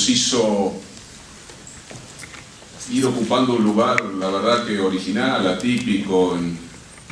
nos hizo ir ocupando un lugar, la verdad que original, atípico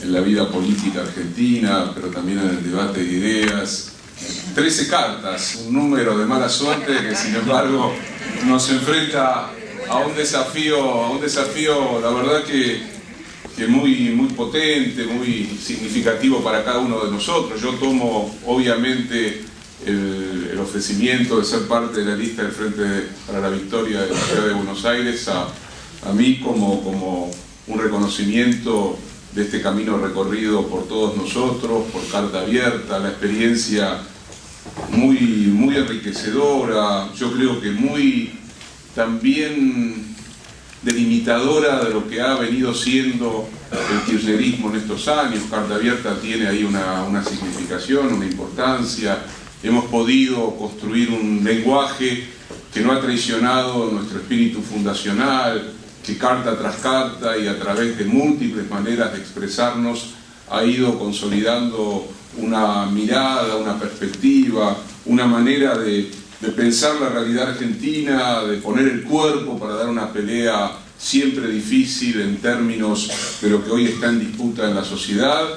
en la vida política argentina, pero también en el debate de ideas. 13 cartas, un número de mala suerte que sin embargo nos enfrenta a un desafío, la verdad que muy potente, muy significativo para cada uno de nosotros. Yo tomo obviamente el ofrecimiento de ser parte de la lista del Frente para la Victoria de la Ciudad de Buenos Aires a mí como un reconocimiento de este camino recorrido por todos nosotros, por Carta Abierta, la experiencia muy enriquecedora, yo creo que muy también delimitadora de lo que ha venido siendo el kirchnerismo en estos años. Carta Abierta tiene ahí una significación, una importancia. Hemos podido construir un lenguaje que no ha traicionado nuestro espíritu fundacional, que carta tras carta y a través de múltiples maneras de expresarnos ha ido consolidando una mirada, una perspectiva, una manera de pensar la realidad argentina, de poner el cuerpo para dar una pelea siempre difícil en términos de lo que hoy está en disputa en la sociedad.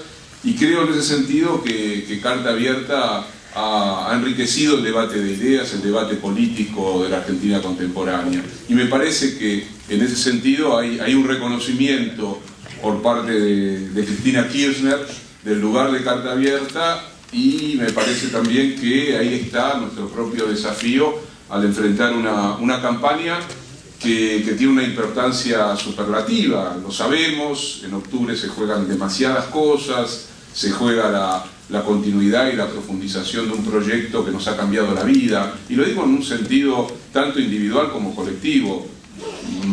Y creo en ese sentido que Carta Abierta ha enriquecido el debate de ideas, el debate político de la Argentina contemporánea. Y me parece que en ese sentido hay un reconocimiento por parte de Cristina Kirchner del lugar de Carta Abierta, y me parece también que ahí está nuestro propio desafío al enfrentar una campaña que tiene una importancia superlativa. Lo sabemos, en octubre se juegan demasiadas cosas, se juega la continuidad y la profundización de un proyecto que nos ha cambiado la vida, y lo digo en un sentido tanto individual como colectivo.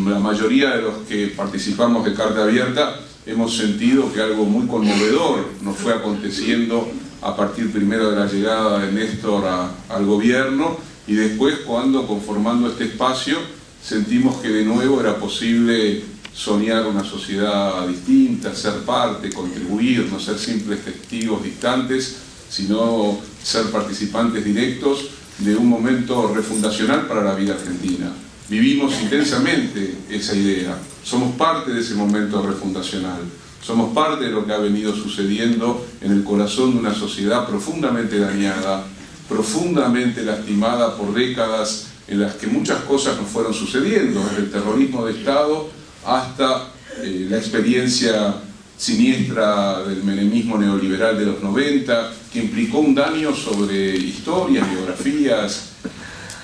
La mayoría de los que participamos de Carta Abierta hemos sentido que algo muy conmovedor nos fue aconteciendo a partir primero de la llegada de Néstor al gobierno, y después cuando, conformando este espacio, sentimos que de nuevo era posible soñar una sociedad distinta, ser parte, contribuir, no ser simples testigos distantes, sino ser participantes directos de un momento refundacional para la vida argentina. Vivimos intensamente esa idea, somos parte de ese momento refundacional, somos parte de lo que ha venido sucediendo en el corazón de una sociedad profundamente dañada, profundamente lastimada por décadas en las que muchas cosas nos fueron sucediendo, desde el terrorismo de Estado hasta la experiencia siniestra del menemismo neoliberal de los 90, que implicó un daño sobre historias, biografías,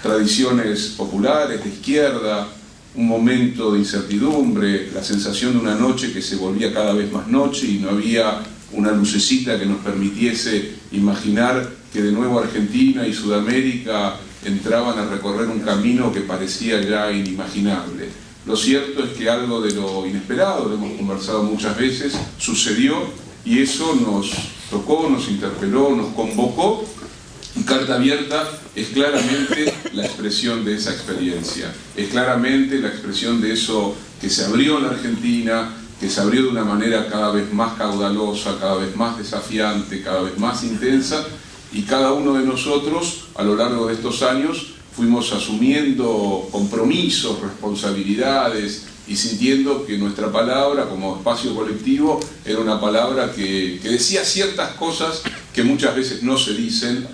tradiciones populares de izquierda, un momento de incertidumbre, la sensación de una noche que se volvía cada vez más noche y no había una lucecita que nos permitiese imaginar que de nuevo Argentina y Sudamérica entraban a recorrer un camino que parecía ya inimaginable. Lo cierto es que algo de lo inesperado, lo hemos conversado muchas veces, sucedió, y eso nos tocó, nos interpeló, nos convocó, y Carta Abierta es claramente la expresión de esa experiencia, es claramente la expresión de eso que se abrió en la Argentina, que se abrió de una manera cada vez más caudalosa, cada vez más desafiante, cada vez más intensa, y cada uno de nosotros a lo largo de estos años fuimos asumiendo compromisos, responsabilidades y sintiendo que nuestra palabra como espacio colectivo era una palabra que decía ciertas cosas que muchas veces no se dicen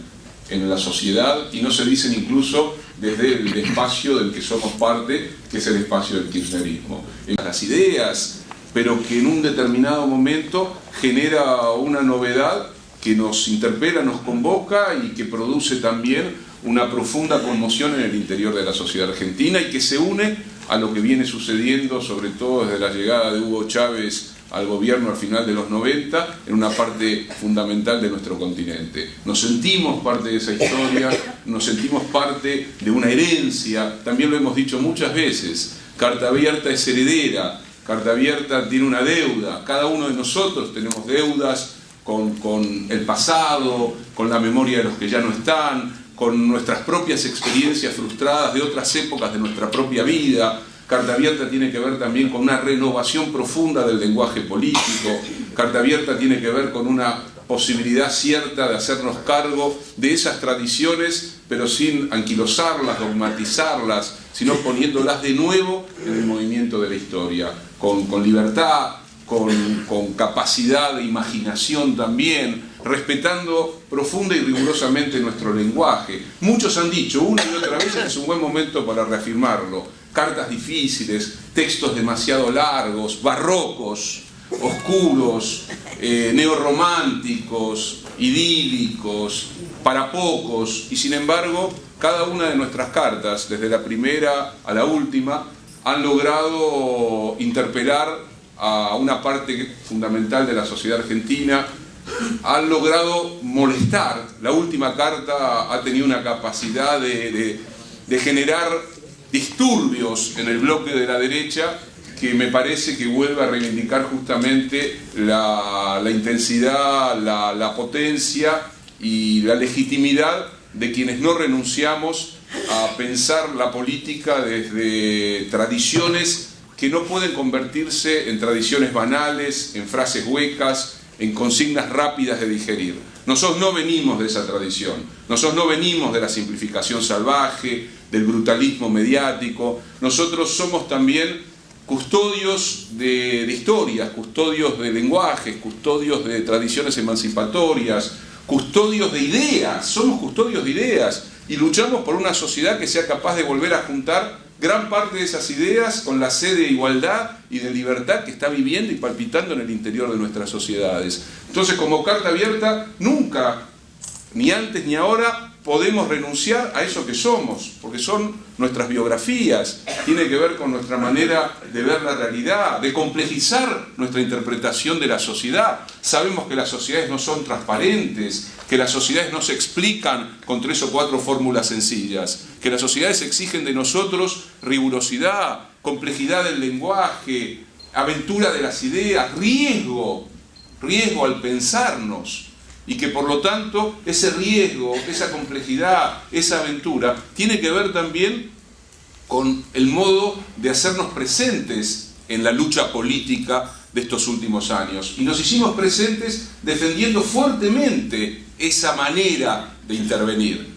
en la sociedad y no se dicen incluso desde el espacio del que somos parte, que es el espacio del kirchnerismo. Las ideas, pero que en un determinado momento genera una novedad que nos interpela, nos convoca y que produce también una profunda conmoción en el interior de la sociedad argentina y que se une a lo que viene sucediendo, sobre todo desde la llegada de Hugo Chávez al gobierno al final de los 90, en una parte fundamental de nuestro continente. Nos sentimos parte de esa historia, nos sentimos parte de una herencia, también lo hemos dicho muchas veces, Carta Abierta es heredera, Carta Abierta tiene una deuda, cada uno de nosotros tenemos deudas con el pasado, con la memoria de los que ya no están, con nuestras propias experiencias frustradas de otras épocas de nuestra propia vida. Carta Abierta tiene que ver también con una renovación profunda del lenguaje político. Carta Abierta tiene que ver con una posibilidad cierta de hacernos cargo de esas tradiciones pero sin anquilosarlas, dogmatizarlas, sino poniéndolas de nuevo en el movimiento de la historia, con libertad, con capacidad de imaginación también, respetando profunda y rigurosamente nuestro lenguaje. Muchos han dicho una y otra vez que es un buen momento para reafirmarlo: cartas difíciles, textos demasiado largos, barrocos, oscuros, neorrománticos, idílicos, para pocos, y sin embargo cada una de nuestras cartas, desde la primera a la última, han logrado interpelar a una parte fundamental de la sociedad argentina, han logrado molestar. La última carta ha tenido una capacidad de generar disturbios en el bloque de la derecha que me parece que vuelve a reivindicar justamente la intensidad, la potencia y la legitimidad de quienes no renunciamos a pensar la política desde tradiciones que no pueden convertirse en tradiciones banales, en frases huecas, en consignas rápidas de digerir. Nosotros no venimos de esa tradición, nosotros no venimos de la simplificación salvaje, del brutalismo mediático. Nosotros somos también custodios de historias, custodios de lenguajes, custodios de tradiciones emancipatorias, custodios de ideas, somos custodios de ideas y luchamos por una sociedad que sea capaz de volver a juntar gran parte de esas ideas con la sed de igualdad y de libertad que está viviendo y palpitando en el interior de nuestras sociedades. Entonces, como Carta Abierta, nunca, ni antes ni ahora, podemos renunciar a eso que somos, porque son nuestras biografías, tiene que ver con nuestra manera de ver la realidad, de complejizar nuestra interpretación de la sociedad. Sabemos que las sociedades no son transparentes, que las sociedades no se explican con 3 o 4 fórmulas sencillas, que las sociedades exigen de nosotros rigurosidad, complejidad del lenguaje, aventura de las ideas, riesgo al pensarnos. Y que por lo tanto ese riesgo, esa complejidad, esa aventura tiene que ver también con el modo de hacernos presentes en la lucha política de estos últimos años. Y nos hicimos presentes defendiendo fuertemente esa manera de intervenir,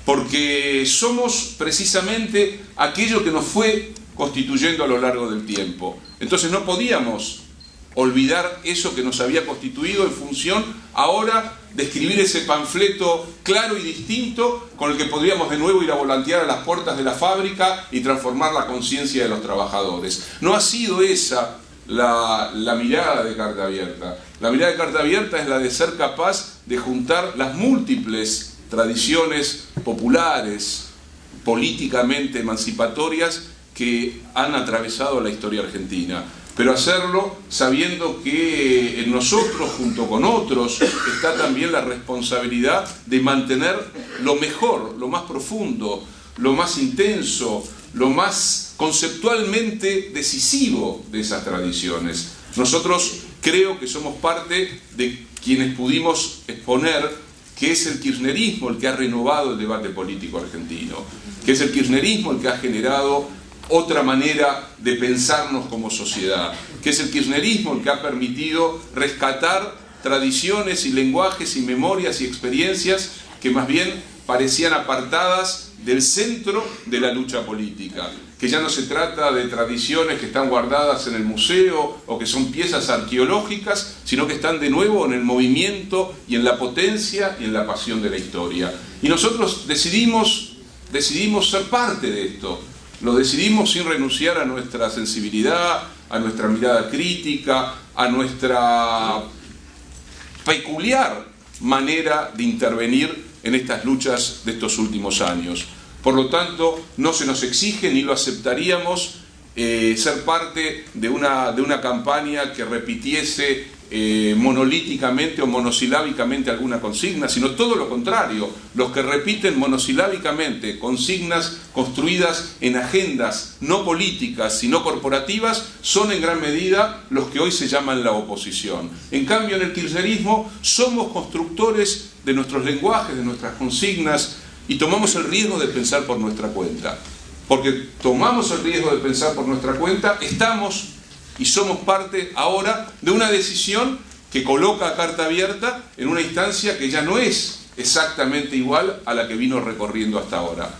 porque somos precisamente aquello que nos fue constituyendo a lo largo del tiempo. Entonces no podíamos olvidar eso que nos había constituido en función ahora de escribir ese panfleto claro y distinto con el que podríamos de nuevo ir a volantear a las puertas de la fábrica y transformar la conciencia de los trabajadores. No ha sido esa la mirada de Carta Abierta. La mirada de Carta Abierta es la de ser capaz de juntar las múltiples tradiciones populares, políticamente emancipatorias que han atravesado la historia argentina. Pero hacerlo sabiendo que en nosotros, junto con otros, está también la responsabilidad de mantener lo mejor, lo más profundo, lo más intenso, lo más conceptualmente decisivo de esas tradiciones. Nosotros creo que somos parte de quienes pudimos exponer que es el kirchnerismo el que ha renovado el debate político argentino, que es el kirchnerismo el que ha generado otra manera de pensarnos como sociedad, que es el kirchnerismo el que ha permitido rescatar tradiciones y lenguajes y memorias y experiencias que más bien parecían apartadas del centro de la lucha política, que ya no se trata de tradiciones que están guardadas en el museo o que son piezas arqueológicas, sino que están de nuevo en el movimiento y en la potencia y en la pasión de la historia. Y nosotros decidimos ser parte de esto. Lo decidimos sin renunciar a nuestra sensibilidad, a nuestra mirada crítica, a nuestra peculiar manera de intervenir en estas luchas de estos últimos años. Por lo tanto, no se nos exige ni lo aceptaríamos ser parte de una campaña que repitiese monolíticamente o monosilábicamente alguna consigna, sino todo lo contrario, los que repiten monosilábicamente consignas construidas en agendas no políticas sino corporativas son en gran medida los que hoy se llaman la oposición. En cambio, en el kirchnerismo somos constructores de nuestros lenguajes, de nuestras consignas, y tomamos el riesgo de pensar por nuestra cuenta. Porque tomamos el riesgo de pensar por nuestra cuenta, estamos y somos parte ahora de una decisión que coloca a Carta Abierta en una instancia que ya no es exactamente igual a la que vino recorriendo hasta ahora.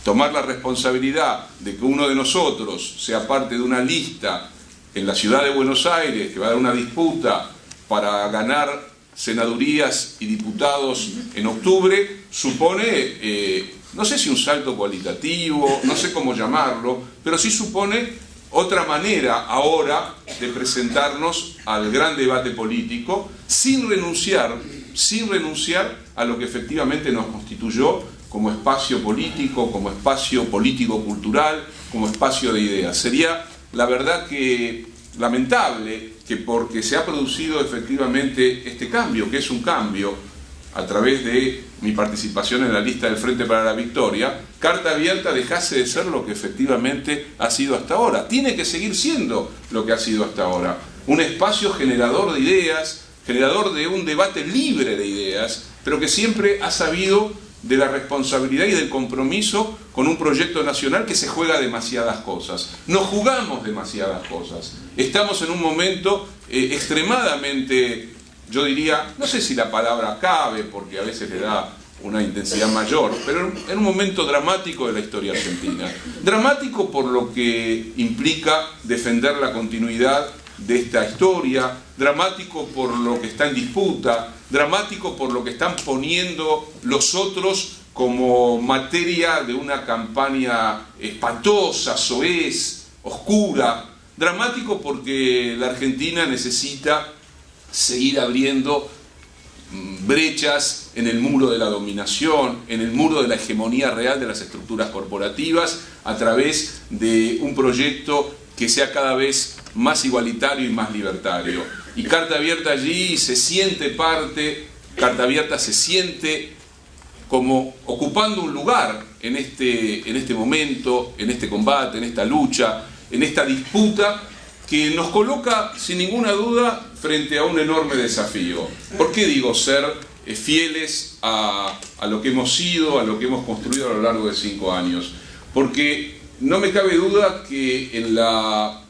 Tomar la responsabilidad de que uno de nosotros sea parte de una lista en la ciudad de Buenos Aires que va a dar una disputa para ganar senadurías y diputados en octubre, supone, no sé si un salto cualitativo, no sé cómo llamarlo, pero sí supone otra manera ahora de presentarnos al gran debate político sin renunciar a lo que efectivamente nos constituyó como espacio político-cultural, como espacio de ideas. Sería, la verdad, que lamentable que porque se ha producido efectivamente este cambio, que es un cambio a través de mi participación en la lista del Frente para la Victoria, Carta Abierta dejase de ser lo que efectivamente ha sido hasta ahora. Tiene que seguir siendo lo que ha sido hasta ahora. Un espacio generador de ideas, generador de un debate libre de ideas, pero que siempre ha sabido de la responsabilidad y del compromiso con un proyecto nacional que se juega demasiadas cosas. Nos jugamos demasiadas cosas. Estamos en un momento extremadamente, yo diría, no sé si la palabra cabe, porque a veces le da una intensidad mayor, pero en un momento dramático de la historia argentina. Dramático por lo que implica defender la continuidad de esta historia, dramático por lo que está en disputa, dramático por lo que están poniendo los otros como materia de una campaña espantosa, soez, oscura, dramático porque la Argentina necesita seguir abriendo brechas en el muro de la dominación, en el muro de la hegemonía real de las estructuras corporativas, a través de un proyecto que sea cada vez más igualitario y más libertario. Y Carta Abierta allí se siente parte, Carta Abierta se siente como ocupando un lugar en este momento, en este combate, en esta lucha, en esta disputa que nos coloca sin ninguna duda frente a un enorme desafío. ¿Por qué digo ser fieles a lo que hemos sido, a lo que hemos construido a lo largo de 5 años? Porque no me cabe duda que en la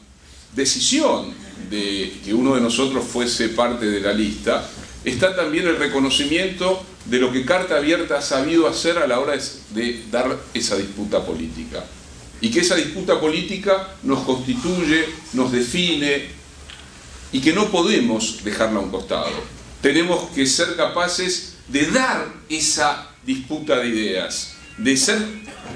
decisión de que uno de nosotros fuese parte de la lista está también el reconocimiento de lo que Carta Abierta ha sabido hacer a la hora de dar esa disputa política. Y que esa disputa política nos constituye, nos define y que no podemos dejarla a un costado. Tenemos que ser capaces de dar esa disputa de ideas, de ser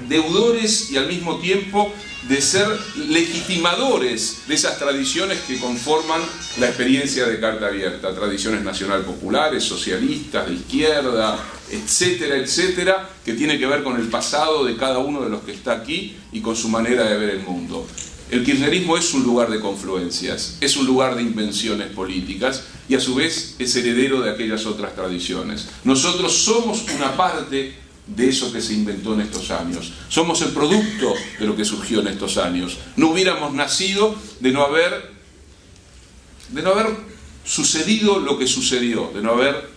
deudores y al mismo tiempo de ser legitimadores de esas tradiciones que conforman la experiencia de Carta Abierta, tradiciones nacional populares, socialistas, de izquierda, etcétera, etcétera, que tiene que ver con el pasado de cada uno de los que está aquí y con su manera de ver el mundo. El kirchnerismo es un lugar de confluencias, es un lugar de invenciones políticas y a su vez es heredero de aquellas otras tradiciones. Nosotros somos una parte de eso que se inventó en estos años. Somos el producto de lo que surgió en estos años. No hubiéramos nacido de no haber sucedido lo que sucedió, de no haber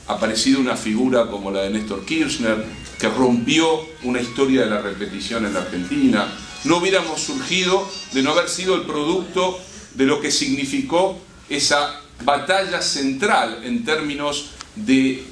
aparecido una figura como la de Néstor Kirchner, que rompió una historia de la repetición en la Argentina. No hubiéramos surgido de no haber sido el producto de lo que significó esa batalla central en términos de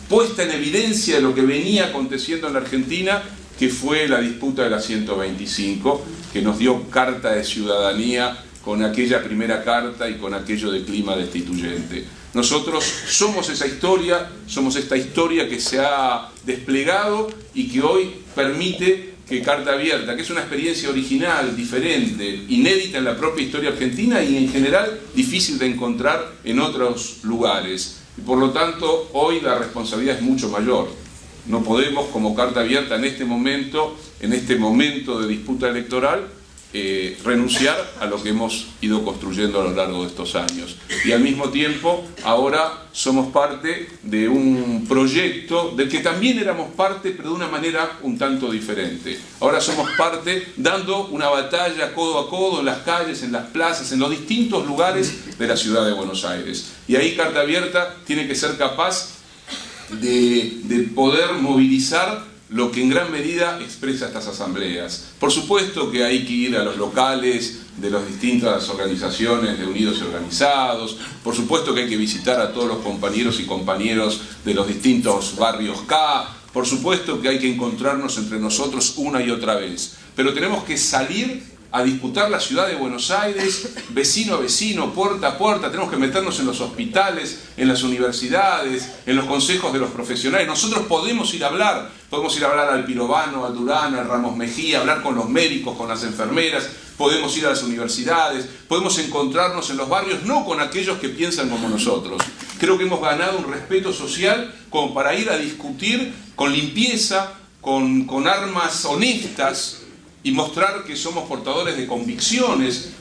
puesta en evidencia de lo que venía aconteciendo en la Argentina, que fue la disputa de la 125, que nos dio carta de ciudadanía con aquella primera carta y con aquello de clima destituyente. Nosotros somos esa historia, somos esta historia que se ha desplegado y que hoy permite que Carta Abierta, que es una experiencia original, diferente, inédita en la propia historia argentina y en general difícil de encontrar en otros lugares. Y por lo tanto, hoy la responsabilidad es mucho mayor. No podemos, como Carta Abierta en este momento de disputa electoral, renunciar a lo que hemos ido construyendo a lo largo de estos años. Y al mismo tiempo, ahora somos parte de un proyecto del que también éramos parte, pero de una manera un tanto diferente. Ahora somos parte dando una batalla codo a codo en las calles, en las plazas, en los distintos lugares de la ciudad de Buenos Aires. Y ahí Carta Abierta tiene que ser capaz de poder movilizar lo que en gran medida expresa estas asambleas. Por supuesto que hay que ir a los locales de las distintas organizaciones de Unidos y Organizados, por supuesto que hay que visitar a todos los compañeros y compañeras de los distintos barrios K, por supuesto que hay que encontrarnos entre nosotros una y otra vez, pero tenemos que salir a disputar la ciudad de Buenos Aires, vecino a vecino, puerta a puerta. Tenemos que meternos en los hospitales, en las universidades, en los consejos de los profesionales. Nosotros podemos ir a hablar al Pirovano, al Durán, al Ramos Mejía, hablar con los médicos, con las enfermeras, podemos ir a las universidades, podemos encontrarnos en los barrios, no con aquellos que piensan como nosotros. Creo que hemos ganado un respeto social como para ir a discutir con limpieza, con armas honestas, y mostrar que somos portadores de convicciones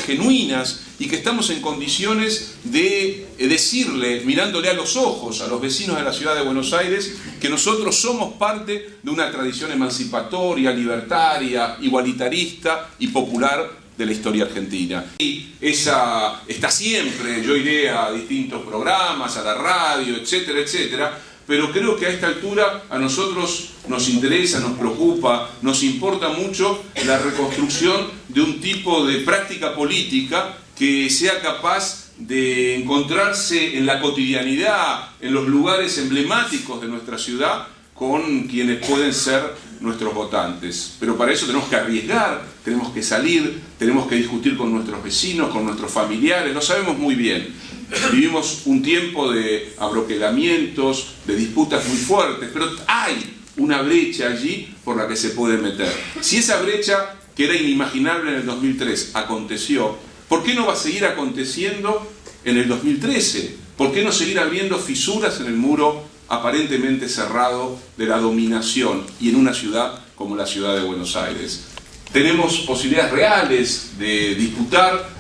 genuinas, y que estamos en condiciones de decirle, mirándole a los ojos a los vecinos de la ciudad de Buenos Aires, que nosotros somos parte de una tradición emancipatoria, libertaria, igualitarista y popular de la historia argentina. Y esa está siempre, yo iré a distintos programas, a la radio, etcétera, etcétera, pero creo que a esta altura a nosotros nos interesa, nos preocupa, nos importa mucho la reconstrucción de un tipo de práctica política que sea capaz de encontrarse en la cotidianidad, en los lugares emblemáticos de nuestra ciudad, con quienes pueden ser nuestros votantes. Pero para eso tenemos que arriesgar, tenemos que salir, tenemos que discutir con nuestros vecinos, con nuestros familiares, lo sabemos muy bien. Vivimos un tiempo de abroquelamientos, de disputas muy fuertes, pero hay una brecha allí por la que se puede meter. Si esa brecha, que era inimaginable en el 2003, aconteció, ¿por qué no va a seguir aconteciendo en el 2013? ¿Por qué no seguir habiendo fisuras en el muro aparentemente cerrado de la dominación y en una ciudad como la ciudad de Buenos Aires? Tenemos posibilidades reales de disputar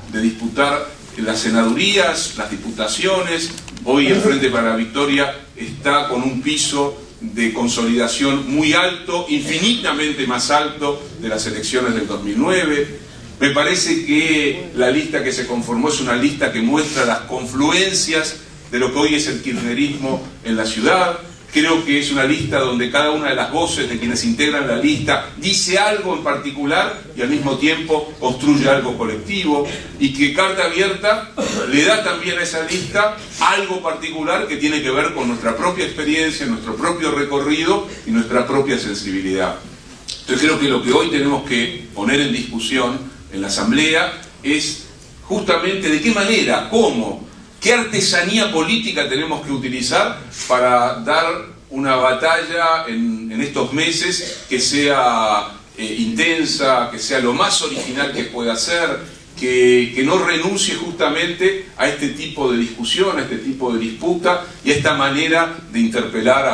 las senadurías, las diputaciones. Hoy el Frente para la Victoria está con un piso de consolidación muy alto, infinitamente más alto de las elecciones del 2009. Me parece que la lista que se conformó es una lista que muestra las confluencias de lo que hoy es el kirchnerismo en la ciudad. Creo que es una lista donde cada una de las voces de quienes integran la lista dice algo en particular y al mismo tiempo construye algo colectivo, y que Carta Abierta le da también a esa lista algo particular que tiene que ver con nuestra propia experiencia, nuestro propio recorrido y nuestra propia sensibilidad. Entonces creo que lo que hoy tenemos que poner en discusión en la Asamblea es justamente de qué manera, cómo, ¿qué artesanía política tenemos que utilizar para dar una batalla en estos meses que sea intensa, que sea lo más original que pueda ser, que no renuncie justamente a este tipo de discusión, a este tipo de disputa y a esta manera de interpelar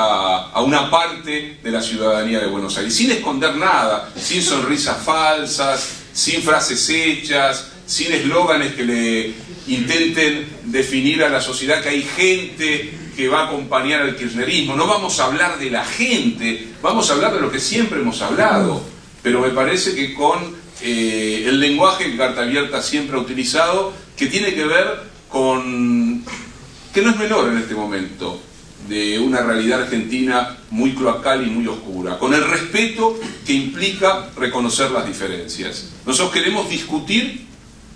a una parte de la ciudadanía de Buenos Aires, sin esconder nada, sin sonrisas falsas, sin frases hechas, sin eslóganes que le intenten definir a la sociedad que hay gente que va a acompañar al kirchnerismo. No vamos a hablar de la gente, vamos a hablar de lo que siempre hemos hablado, pero me parece que con el lenguaje que Carta Abierta siempre ha utilizado, que tiene que ver con, que no es menor en este momento, de una realidad argentina muy cloacal y muy oscura, con el respeto que implica reconocer las diferencias. Nosotros queremos discutir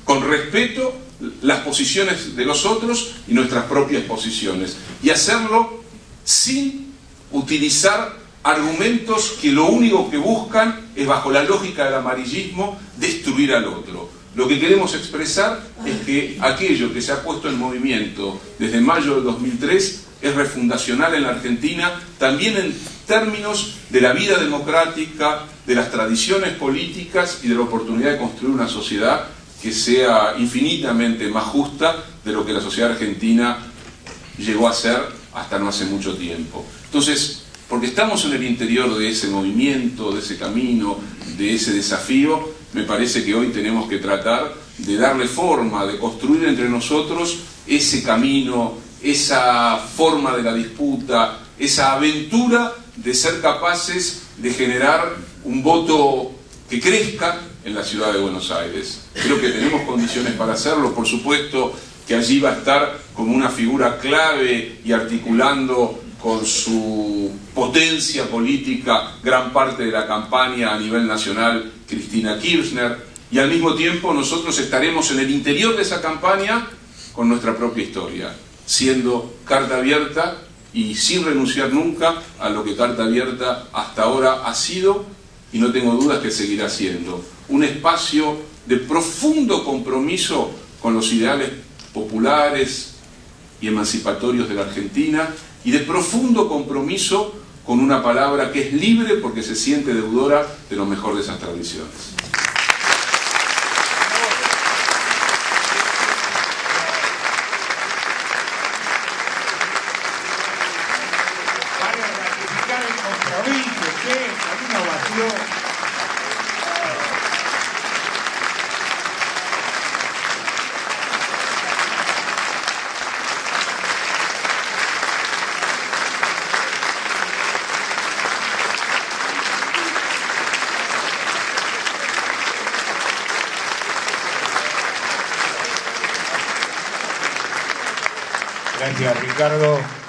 con respeto las posiciones de los otros y nuestras propias posiciones, y hacerlo sin utilizar argumentos que lo único que buscan es, bajo la lógica del amarillismo, destruir al otro. Lo que queremos expresar es que aquello que se ha puesto en movimiento desde mayo del 2003 es refundacional en la Argentina, también en términos de la vida democrática, de las tradiciones políticas y de la oportunidad de construir una sociedad que sea infinitamente más justa de lo que la sociedad argentina llegó a ser hasta no hace mucho tiempo. Entonces, porque estamos en el interior de ese movimiento, de ese camino, de ese desafío, me parece que hoy tenemos que tratar de darle forma, de construir entre nosotros ese camino, esa forma de la disputa, esa aventura de ser capaces de generar un voto que crezca en la ciudad de Buenos Aires. Creo que tenemos condiciones para hacerlo. Por supuesto que allí va a estar como una figura clave y articulando con su potencia política, gran parte de la campaña a nivel nacional, Cristina Kirchner, y al mismo tiempo nosotros estaremos en el interior de esa campaña con nuestra propia historia, siendo carta abierta y sin renunciar nunca a lo que Carta Abierta hasta ahora ha sido, y no tengo dudas que seguirá siendo, un espacio de profundo compromiso con los ideales populares y emancipatorios de la Argentina, y de profundo compromiso con una palabra que es libre porque se siente deudora de lo mejor de esas tradiciones. Para ratificar el compromiso, que es una ovación. Gracias, Ricardo.